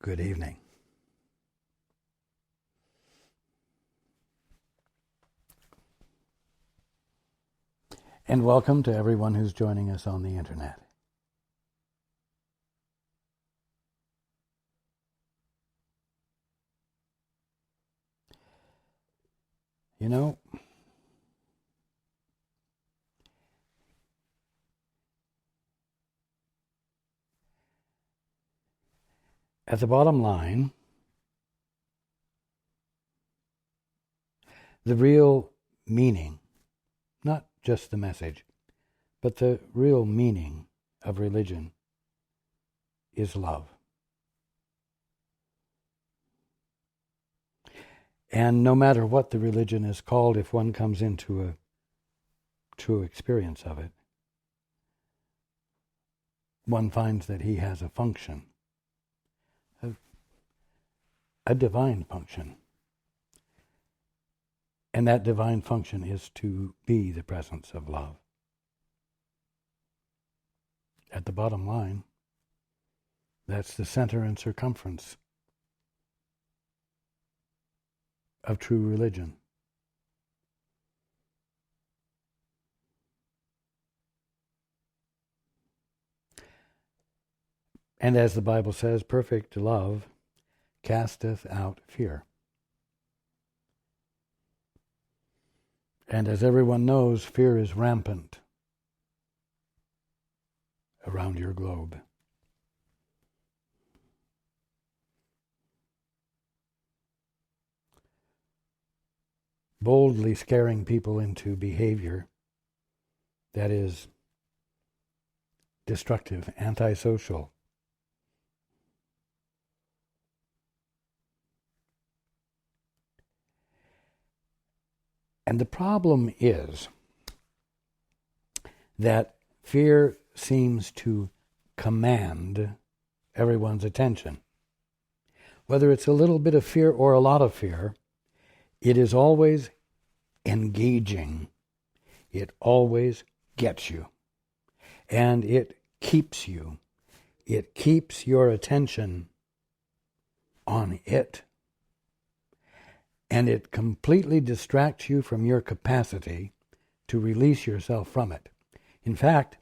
Good evening. And welcome to everyone who's joining us on the internet. You know, at the bottom line, the real meaning, not just the message, but the real meaning of religion is love. And no matter what the religion is called, if one comes into a true experience of it, one finds that he has a function, a divine function. And that divine function is to be the presence of love. At the bottom line, that's the center and circumference of true religion. And as the Bible says, perfect love casteth out fear. And as everyone knows, fear is rampant around your globe. Boldly scaring people into behavior that is destructive, antisocial. And the problem is that fear seems to command everyone's attention. Whether it's a little bit of fear or a lot of fear, it is always engaging. It always gets you. And it keeps you. It keeps your attention on it. And it completely distracts you from your capacity to release yourself from it. In fact,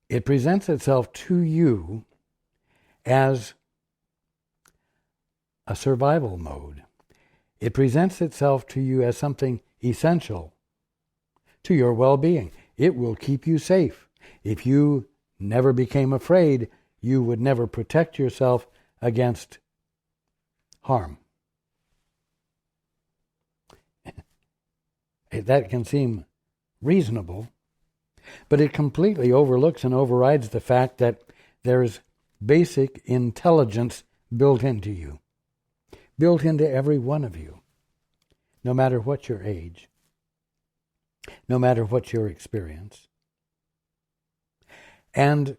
it presents itself to you as a survival mode. It presents itself to you as something essential to your well-being. It will keep you safe. If you never became afraid, you would never protect yourself against harm. That can seem reasonable, but it completely overlooks and overrides the fact that there's basic intelligence built into you, built into every one of you, no matter what your age, no matter what your experience. And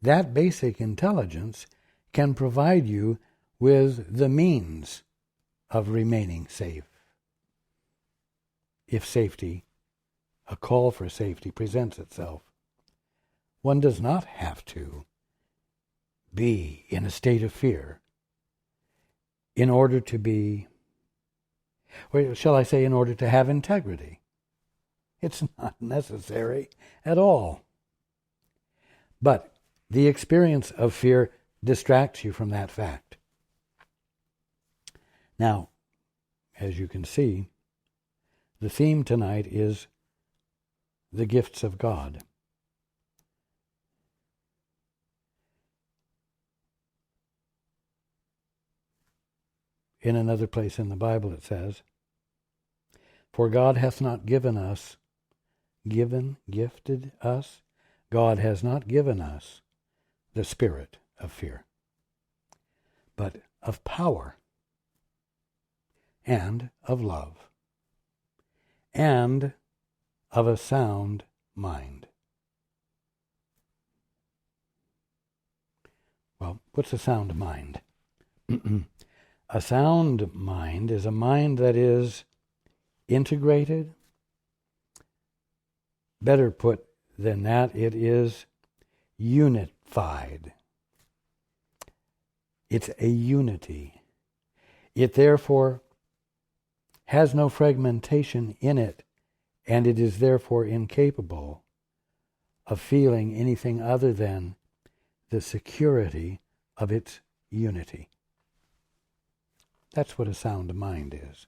that basic intelligence can provide you with the means of remaining safe. If safety, a call for safety, presents itself. One does not have to be in a state of fear in order to be, or shall I say, in order to have integrity. It's not necessary at all. But the experience of fear distracts you from that fact. Now, as you can see, the theme tonight is the gifts of God. In another place in the Bible it says, "For God hath not gifted us, God has not given us the spirit of fear, but of power and of love and of a sound mind." Well, what's a sound mind? A sound mind is a mind that is integrated. Better put than that, it is unified. It's a unity. It therefore has no fragmentation in it, and it is therefore incapable of feeling anything other than the security of its unity. That's what a sound mind is.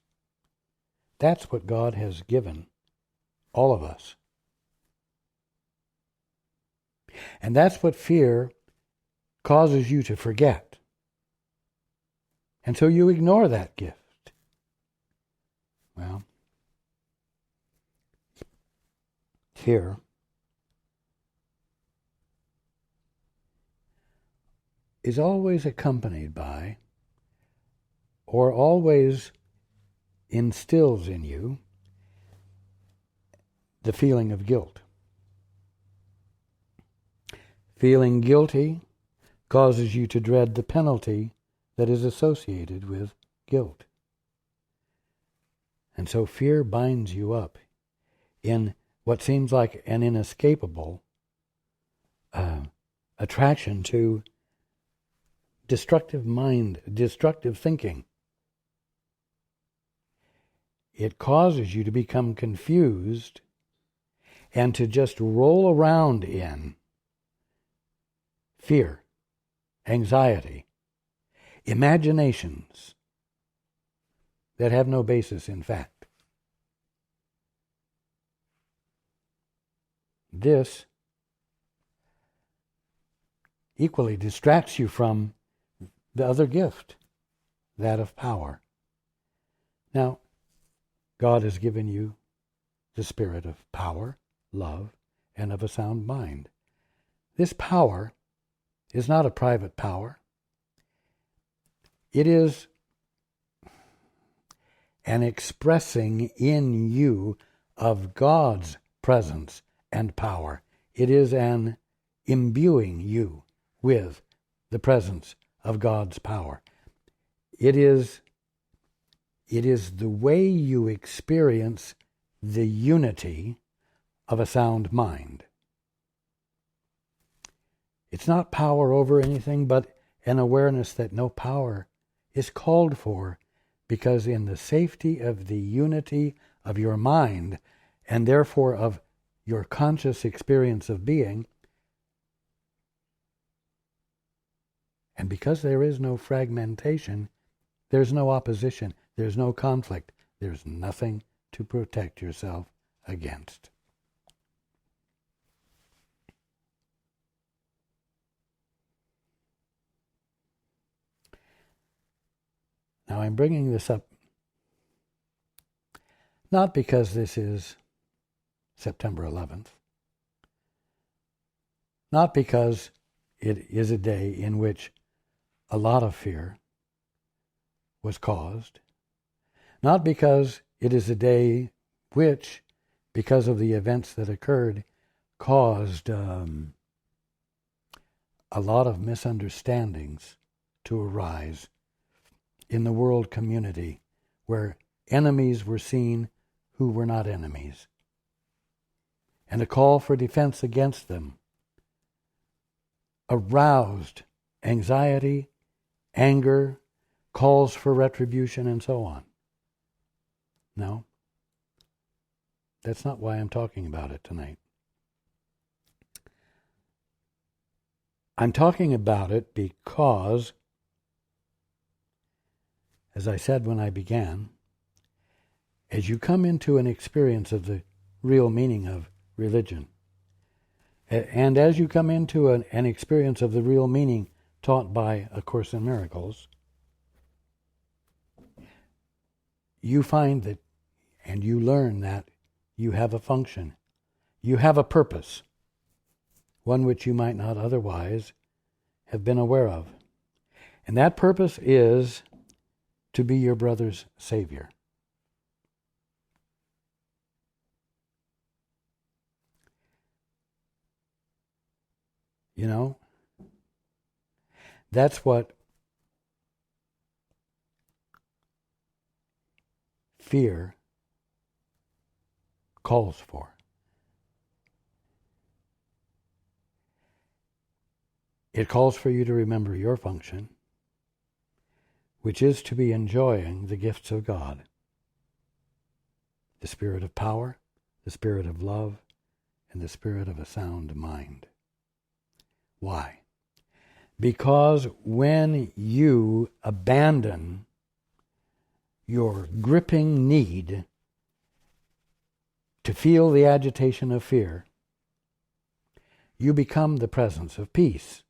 That's what God has given all of us. And that's what fear causes you to forget. And so you ignore that gift. Well, here is always accompanied by, or always instills in you, the feeling of guilt. Feeling guilty causes you to dread the penalty that is associated with guilt. And so fear binds you up in what seems like an inescapable attraction to destructive thinking. It causes you to become confused and to just roll around in fear, anxiety, imaginations that have no basis in fact. This equally distracts you from the other gift, that of power. Now, God has given you the spirit of power, love, and of a sound mind. This power is not a private power. It is an expressing in you of God's presence and power. It is an imbuing you with the presence of God's power. It is the way you experience the unity of a sound mind. It's not power over anything, but an awareness that no power is called for, because in the safety of the unity of your mind, and therefore of your conscious experience of being, and because there is no fragmentation, there's no opposition, there's no conflict, there's nothing to protect yourself against. Now I'm bringing this up not because this is September 11th, not because it is a day in which a lot of fear was caused, not because it is a day which, because of the events that occurred, caused a lot of misunderstandings to arise in the world community, where enemies were seen who were not enemies, and a call for defense against them aroused anxiety, anger, calls for retribution, and so on. No, that's not why I'm talking about it tonight. I'm talking about it because, as I said when I began, as you come into an experience of the real meaning of religion, and as you come into an experience of the real meaning taught by A Course in Miracles, you find that, and you learn that you have a function, you have a purpose, one which you might not otherwise have been aware of. And that purpose is to be your brother's savior. You know, that's what fear calls for. It calls for you to remember your function. which is to be enjoying the gifts of God. The spirit of power, the spirit of love, and the spirit of a sound mind. Why? Because when you abandon your gripping need to feel the agitation of fear, you become the presence of peace.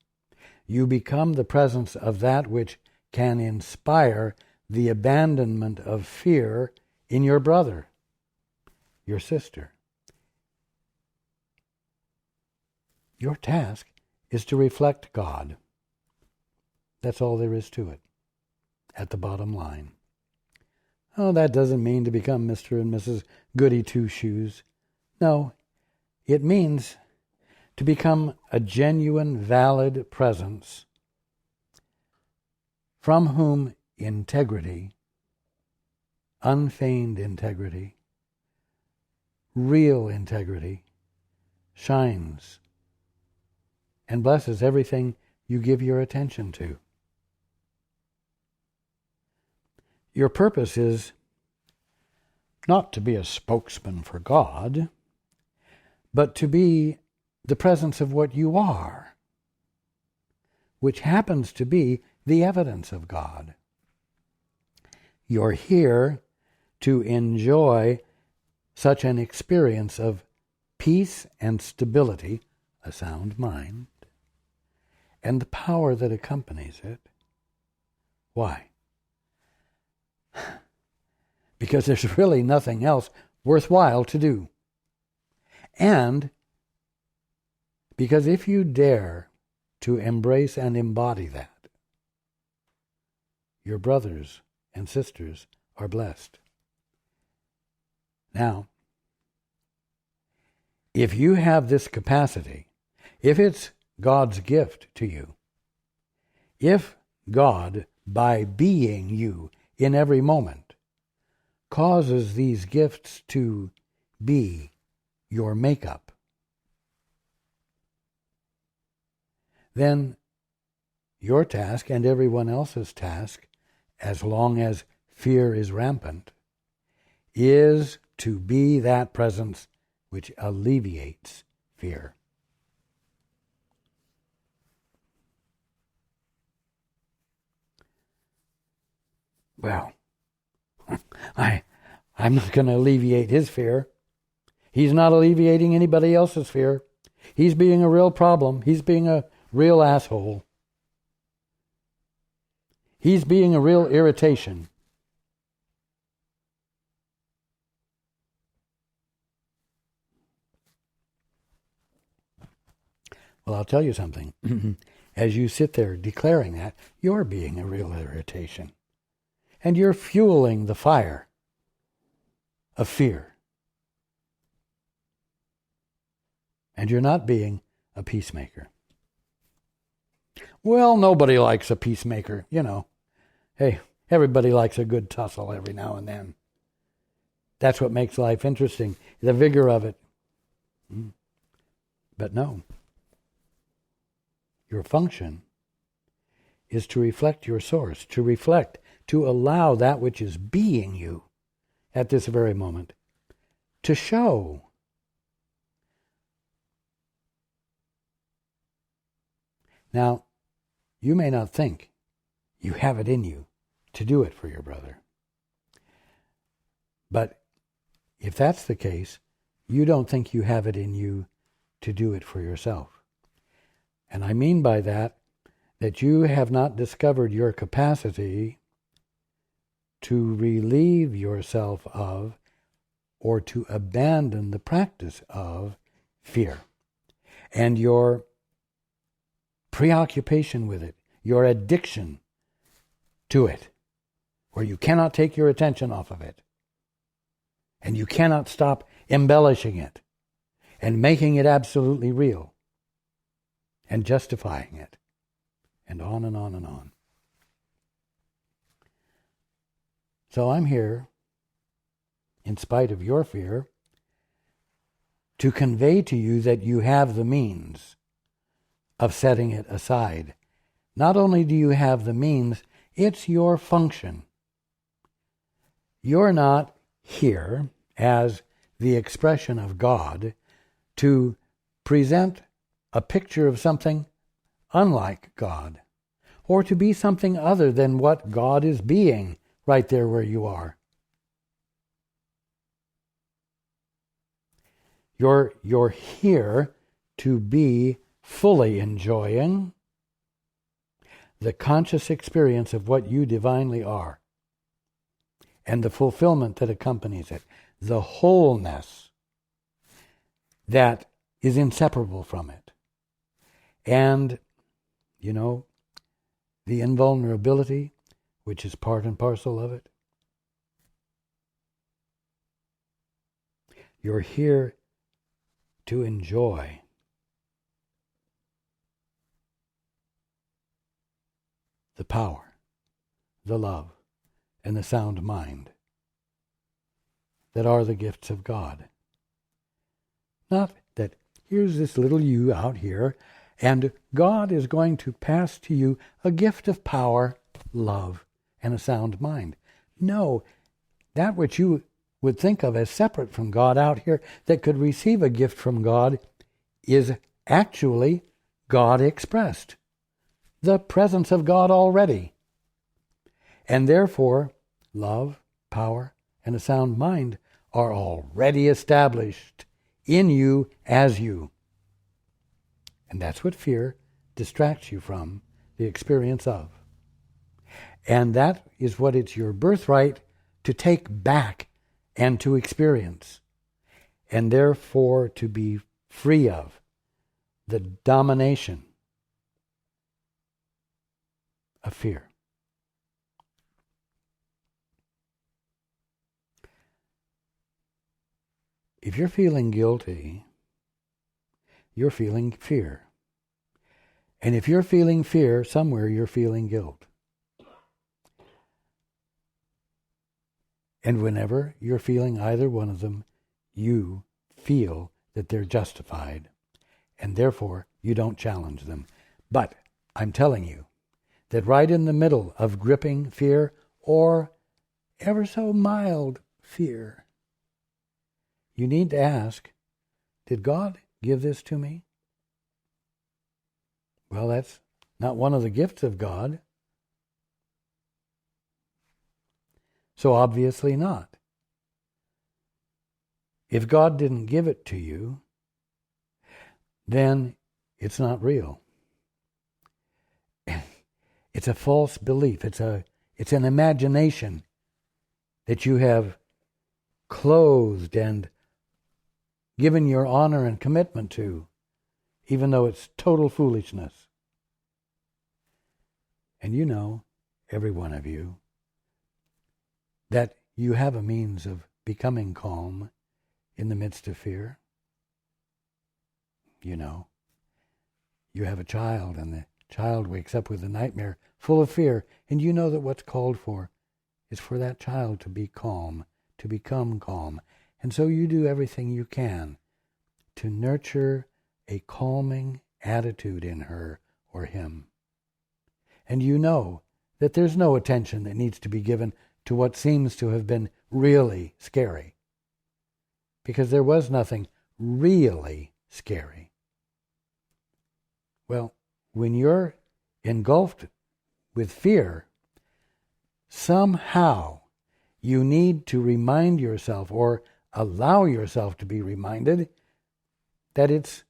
You become the presence of that which can inspire the abandonment of fear in your brother, your sister. Your task is to reflect God. That's all there is to it, at the bottom line. Oh, that doesn't mean to become Mr. and Mrs. Goody Two-Shoes. No, it means to become a genuine, valid presence from whom integrity, unfeigned integrity, real integrity shines and blesses everything you give your attention to. Your purpose is not to be a spokesman for God, but to be the presence of what you are, which happens to be the evidence of God. You're here to enjoy such an experience of peace and stability, a sound mind, and the power that accompanies it. Why? Because there's really nothing else worthwhile to do. And because if you dare to embrace and embody that, your brothers and sisters are blessed. Now, if you have this capacity, if it's God's gift to you, if God, by being you in every moment, causes these gifts to be your makeup, then your task and everyone else's task, as long as fear is rampant, is to be that presence which alleviates fear. Well, I'm not going to alleviate his fear. He's not alleviating anybody else's fear. He's being a real problem. He's being a real asshole. He's being a real irritation. Well, I'll tell you something. As you sit there declaring that, you're being a real irritation. And you're fueling the fire of fear. And you're not being a peacemaker. Well, nobody likes a peacemaker, you know. Hey, everybody likes a good tussle every now and then. That's what makes life interesting, the vigor of it. But no. Your function is to reflect your source, to allow that which is being you at this very moment to show. Now, you may not think you have it in you to do it for your brother. But if that's the case, you don't think you have it in you to do it for yourself. And I mean by that you have not discovered your capacity to relieve yourself of or to abandon the practice of fear. And your preoccupation with it, your addiction to it, where you cannot take your attention off of it. And you cannot stop embellishing it and making it absolutely real and justifying it, and on and on and on. So I'm here, in spite of your fear, to convey to you that you have the means of setting it aside. Not only do you have the means, It's your function. You're not here as the expression of God to present a picture of something unlike God, or to be something other than what God is being right there where you are. You're here to be fully enjoying the conscious experience of what you divinely are, and the fulfillment that accompanies it, the wholeness that is inseparable from it, and, the invulnerability, which is part and parcel of it. You're here to enjoy the power, the love, and the sound mind that are the gifts of God. Not that here's this little you out here, and God is going to pass to you a gift of power, love, and a sound mind. No, that which you would think of as separate from God out here that could receive a gift from God is actually God expressed, the presence of God already. And therefore, love, power, and a sound mind are already established in you as you. And that's what fear distracts you from the experience of. And that is what it's your birthright to take back and to experience, and therefore to be free of the domination of fear. If you're feeling guilty, you're feeling fear. And if you're feeling fear, somewhere you're feeling guilt. And whenever you're feeling either one of them, you feel that they're justified, and therefore you don't challenge them. But I'm telling you that right in the middle of gripping fear, or ever so mild fear, you need to ask, did God give this to me? Well, that's not one of the gifts of God. So obviously not. If God didn't give it to you, then it's not real. It's a false belief. It's an imagination that you have clothed and given your honor and commitment to, even though it's total foolishness. And you know, every one of you, that you have a means of becoming calm in the midst of fear. You know, you have a child, and the child wakes up with a nightmare full of fear, and you know that what's called for is for that child to be calm, to become calm. And so you do everything you can to nurture a calming attitude in her or him. And you know that there's no attention that needs to be given to what seems to have been really scary, because there was nothing really scary. Well, when you're engulfed with fear, somehow you need to remind yourself, or allow yourself to be reminded, that it's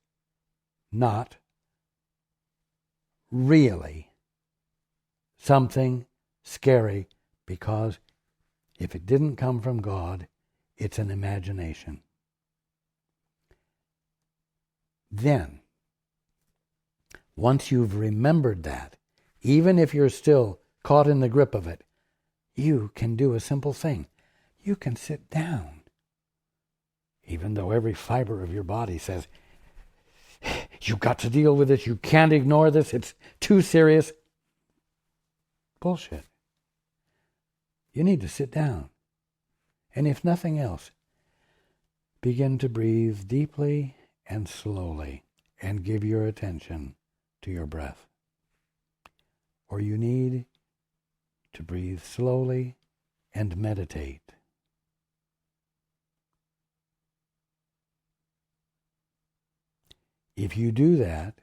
not really something scary, because if it didn't come from God, it's an imagination. Then, once you've remembered that, even if you're still caught in the grip of it, you can do a simple thing. You can sit down, even though every fiber of your body says, you've got to deal with this, you can't ignore this, it's too serious. Bullshit. You need to sit down. And if nothing else, begin to breathe deeply and slowly, and give your attention to your breath. Or you need to breathe slowly and meditate. If you do that,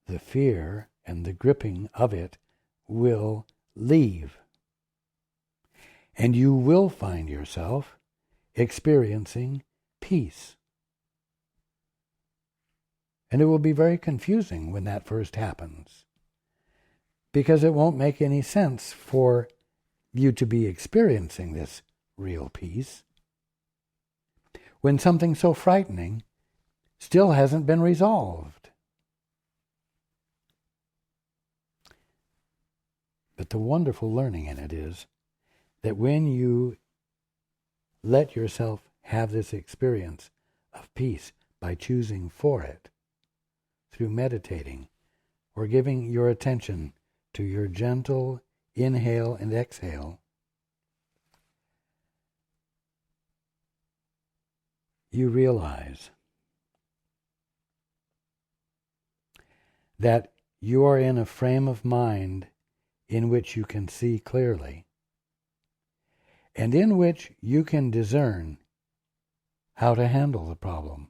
the fear and the gripping of it will leave. And you will find yourself experiencing peace. And it will be very confusing when that first happens, because it won't make any sense for you to be experiencing this real peace when something so frightening still hasn't been resolved. But the wonderful learning in it is that when you let yourself have this experience of peace by choosing for it, through meditating or giving your attention to your gentle inhale and exhale, you realize that you are in a frame of mind in which you can see clearly, and in which you can discern how to handle the problem.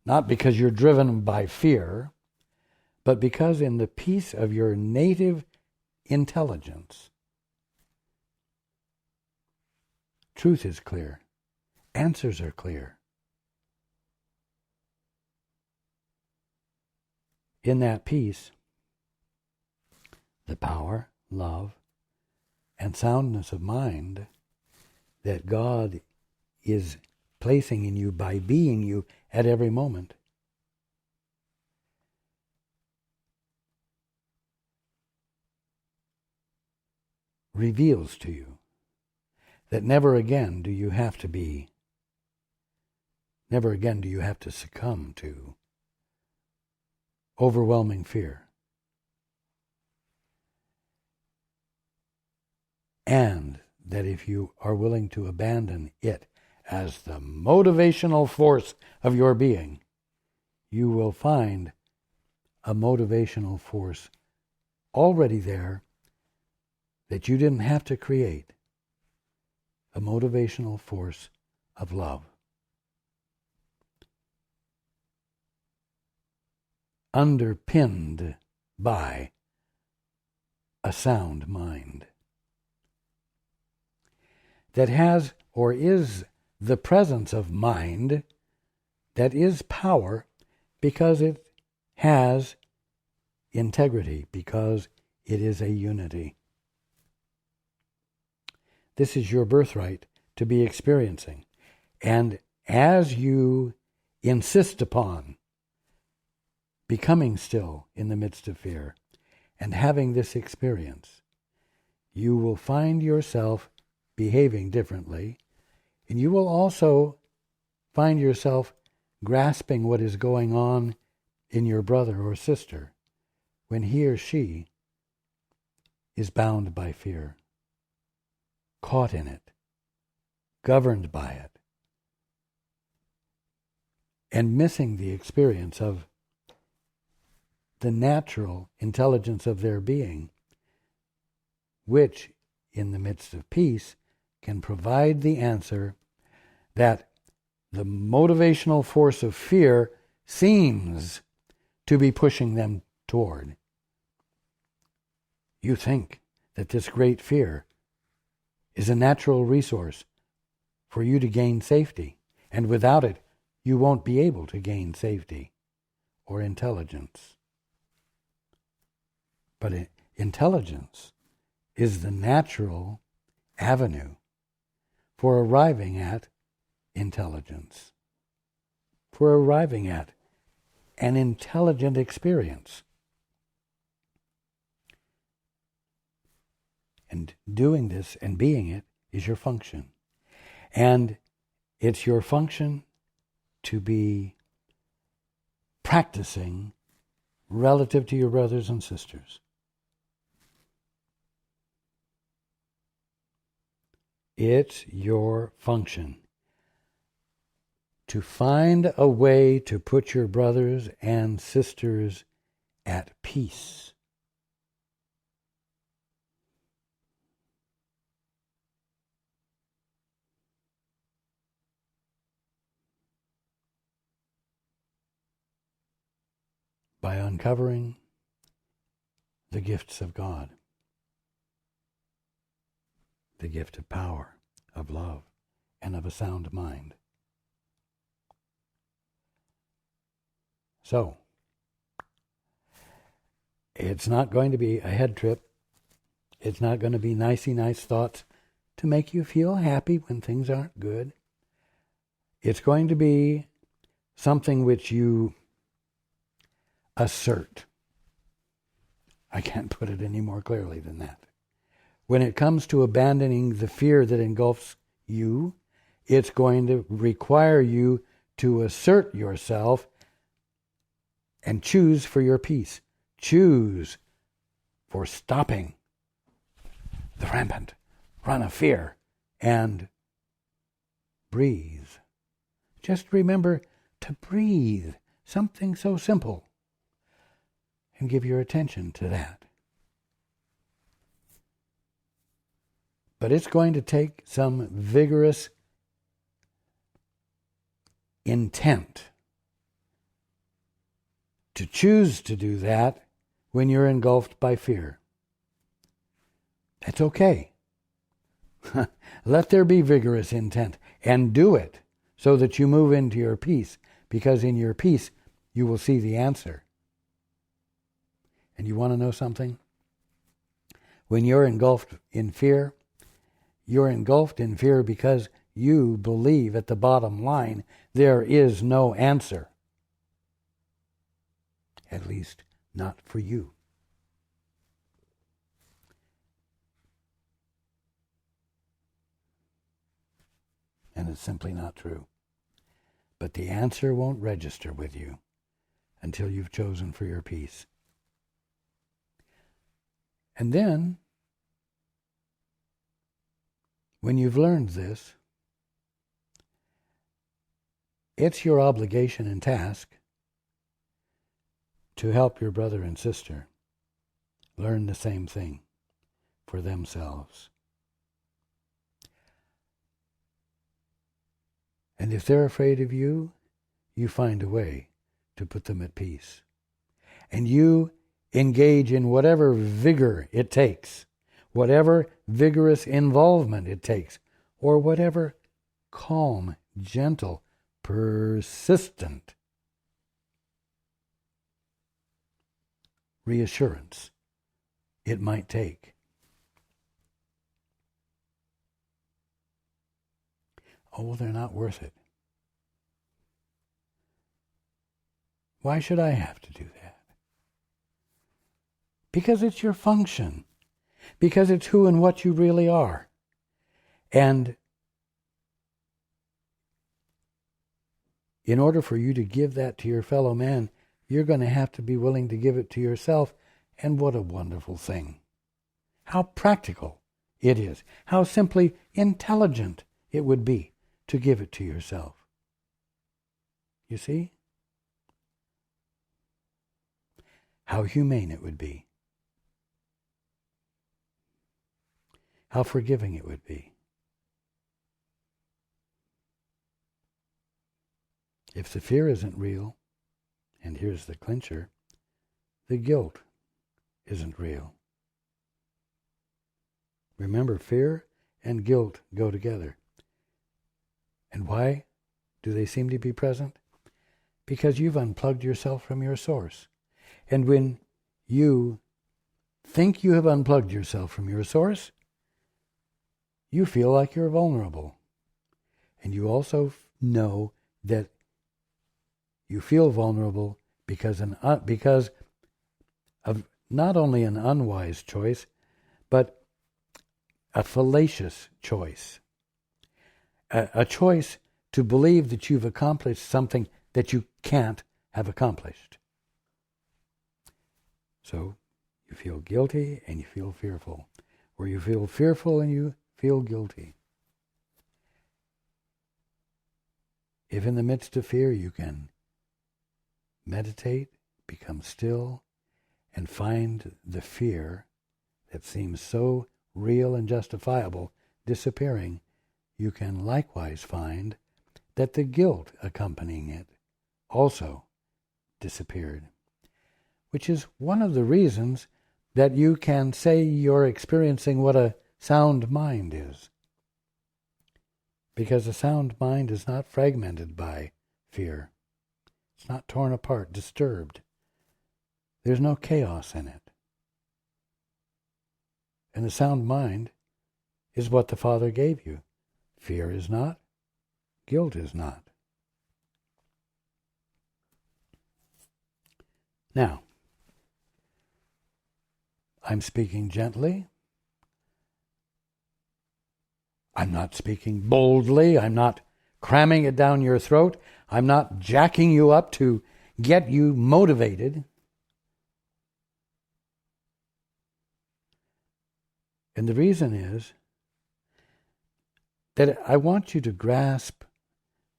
Not because you're driven by fear, but because in the peace of your native intelligence, truth is clear, answers are clear. In that peace, the power, love, and soundness of mind that God is placing in you by being you at every moment reveals to you that never again do you have to succumb to overwhelming fear. And that if you are willing to abandon it as the motivational force of your being, you will find a motivational force already there that you didn't have to create, a motivational force of love. Underpinned by a sound mind that has or is the presence of mind that is power because it has integrity, because it is a unity. This is your birthright to be experiencing. And as you insist upon becoming still in the midst of fear and having this experience, you will find yourself behaving differently, and you will also find yourself grasping what is going on in your brother or sister when he or she is bound by fear, caught in it, governed by it, and missing the experience of the natural intelligence of their being, which, in the midst of peace, can provide the answer that the motivational force of fear seems to be pushing them toward. You think that this great fear is a natural resource for you to gain safety, and without it, you won't be able to gain safety or intelligence. But intelligence is the natural avenue for arriving at intelligence, for arriving at an intelligent experience. And doing this and being it is your function. And it's your function to be practicing relative to your brothers and sisters. It's your function to find a way to put your brothers and sisters at peace. by uncovering the gifts of God, the gift of power, of love, and of a sound mind. So, it's not going to be a head trip. It's not going to be nicey nice thoughts to make you feel happy when things aren't good. It's going to be something which you assert. I can't put it any more clearly than that. When it comes to abandoning the fear that engulfs you, it's going to require you to assert yourself and choose for your peace. Choose for stopping the rampant run of fear and breathe. Just remember to breathe, something so simple, and give your attention to that. But it's going to take some vigorous intent to choose to do that when you're engulfed by fear. That's okay. Let there be vigorous intent, and do it so that you move into your peace, because in your peace you will see the answer. And you want to know something? When you're engulfed in fear, you're engulfed in fear because you believe at the bottom line there is no answer. At least not for you. And it's simply not true. But the answer won't register with you until you've chosen for your peace. And then, when you've learned this, it's your obligation and task to help your brother and sister learn the same thing for themselves. And if they're afraid of you, you find a way to put them at peace. And you engage in whatever vigor it takes, whatever vigorous involvement it takes, or whatever calm, gentle, persistent reassurance it might take. Oh, they're not worth it. Why should I have to do that? Because it's your function. Because it's who and what you really are. And in order for you to give that to your fellow man, you're going to have to be willing to give it to yourself. And what a wonderful thing. How practical it is. How simply intelligent it would be to give it to yourself. You see? How humane it would be. How forgiving it would be. If the fear isn't real, and here's the clincher, the guilt isn't real. Remember, fear and guilt go together. And why do they seem to be present? Because you've unplugged yourself from your source. And when you think you have unplugged yourself from your source, you feel like you're vulnerable. And you also know that you feel vulnerable because of not only an unwise choice, but a fallacious choice. A choice to believe that you've accomplished something that you can't have accomplished. So you feel guilty and you feel fearful, or you feel fearful and you feel guilty. If in the midst of fear you can meditate, become still, and find the fear that seems so real and justifiable disappearing, you can likewise find that the guilt accompanying it also disappeared. which is one of the reasons that you can say you're experiencing what a sound mind is. Because a sound mind is not fragmented by fear. It's not torn apart, disturbed. There's no chaos in it. And the sound mind is what the Father gave you. Fear is not. Guilt is not. Now, I'm speaking gently. I'm not speaking boldly. I'm not cramming it down your throat. I'm not jacking you up to get you motivated. And the reason is that I want you to grasp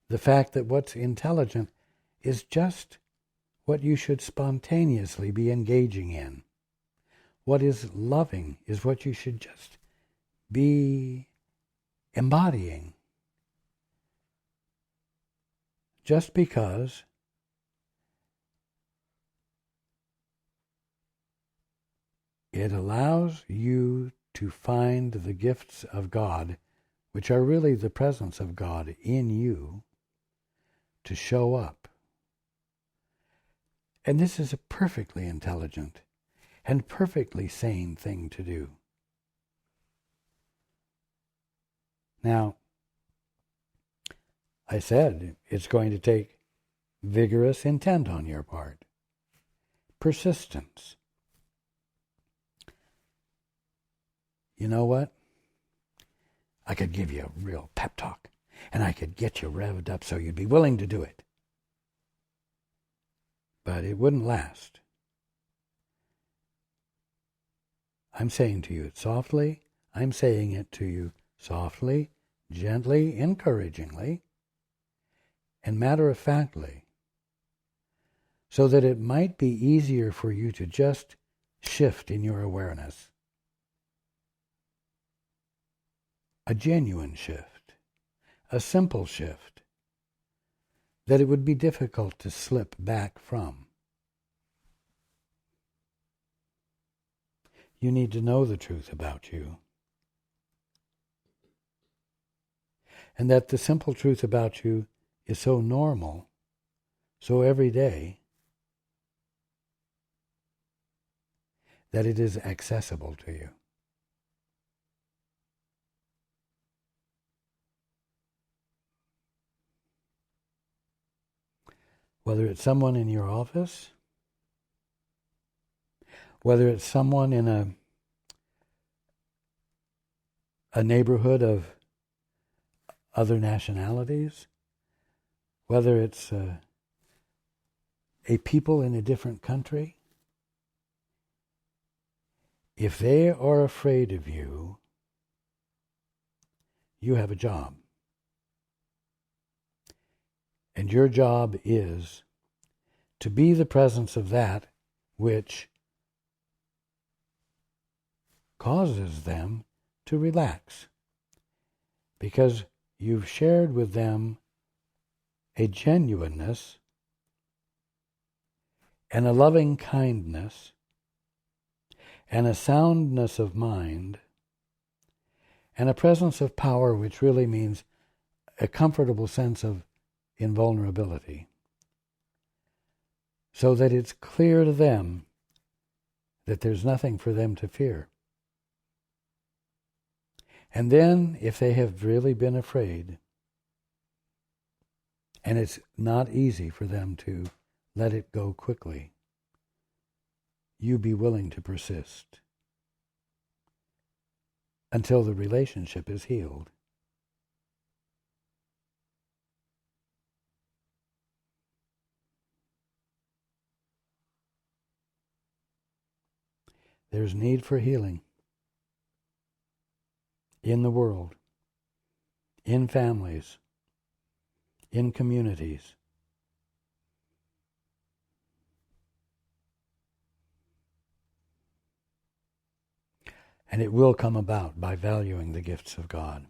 the fact that what's intelligent is just what you should spontaneously be engaging in. What is loving is what you should just be embodying. Just because it allows you to find the gifts of God, which are really the presence of God in you, to show up. And this is a perfectly intelligent and perfectly sane thing to do. Now, I said it's going to take vigorous intent on your part, persistence. You know what? I could give you a real pep talk, and I could get you revved up so you'd be willing to do it. But it wouldn't last. I'm saying to you it softly. I'm saying it to you softly, gently, encouragingly, and matter-of-factly, so that it might be easier for you to just shift in your awareness. A genuine shift, a simple shift, that it would be difficult to slip back from. You need to know the truth about you. And that the simple truth about you is so normal, so everyday, that it is accessible to you. Whether it's someone in your office, whether it's someone in a neighborhood of other nationalities, whether it's a people in a different country, if they are afraid of you, you have a job. And your job is to be the presence of that which causes them to relax, because you've shared with them a genuineness and a loving kindness and a soundness of mind and a presence of power, which really means a comfortable sense of invulnerability, so that it's clear to them that there's nothing for them to fear. And then, if they have really been afraid, and it's not easy for them to let it go quickly, you be willing to persist until the relationship is healed. There's need for healing in the world, in families, in communities. And it will come about by valuing the gifts of God.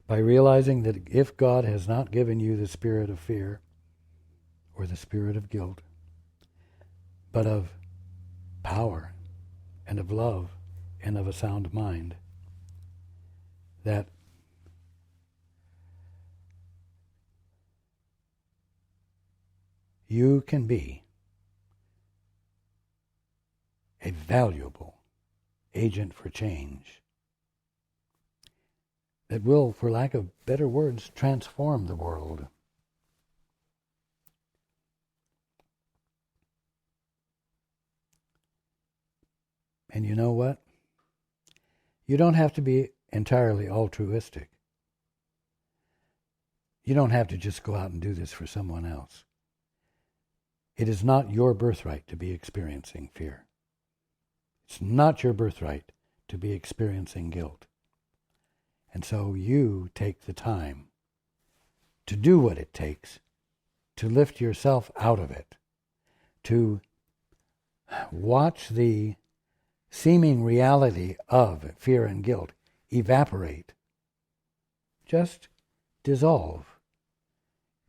By realizing that if God has not given you the spirit of fear or the spirit of guilt, but of power and of love and of a sound mind, that you can be a valuable agent for change that will, for lack of better words, transform the world. And you know what? You don't have to be entirely altruistic. You don't have to just go out and do this for someone else. It is not your birthright to be experiencing fear. It's not your birthright to be experiencing guilt. And so you take the time to do what it takes to lift yourself out of it, to watch the seeming reality of fear and guilt evaporate, just dissolve,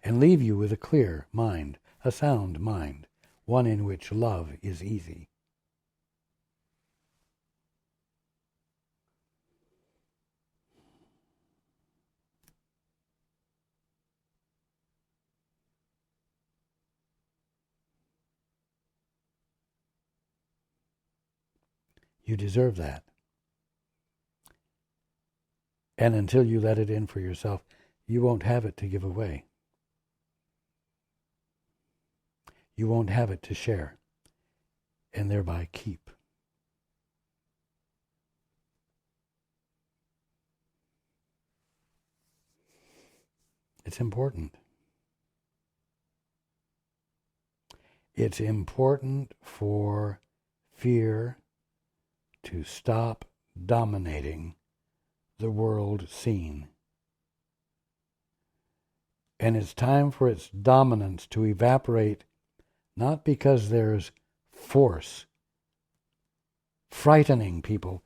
and leave you with a clear mind, a sound mind, one in which love is easy. You deserve that. And until you let it in for yourself, you won't have it to give away. You won't have it to share and thereby keep. It's important. It's important for fear to stop dominating the world scene. And it's time for its dominance to evaporate, not because there's force frightening people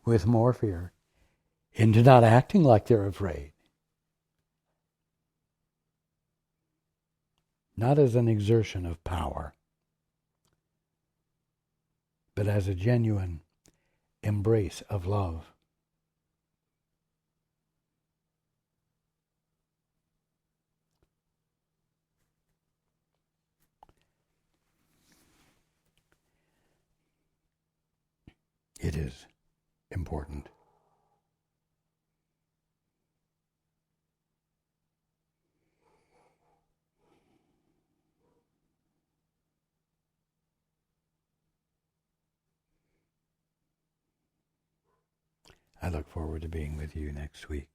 with more fear into not acting like they're afraid. Not as an exertion of power, but as a genuine embrace of love. It is important. I look forward to being with you next week.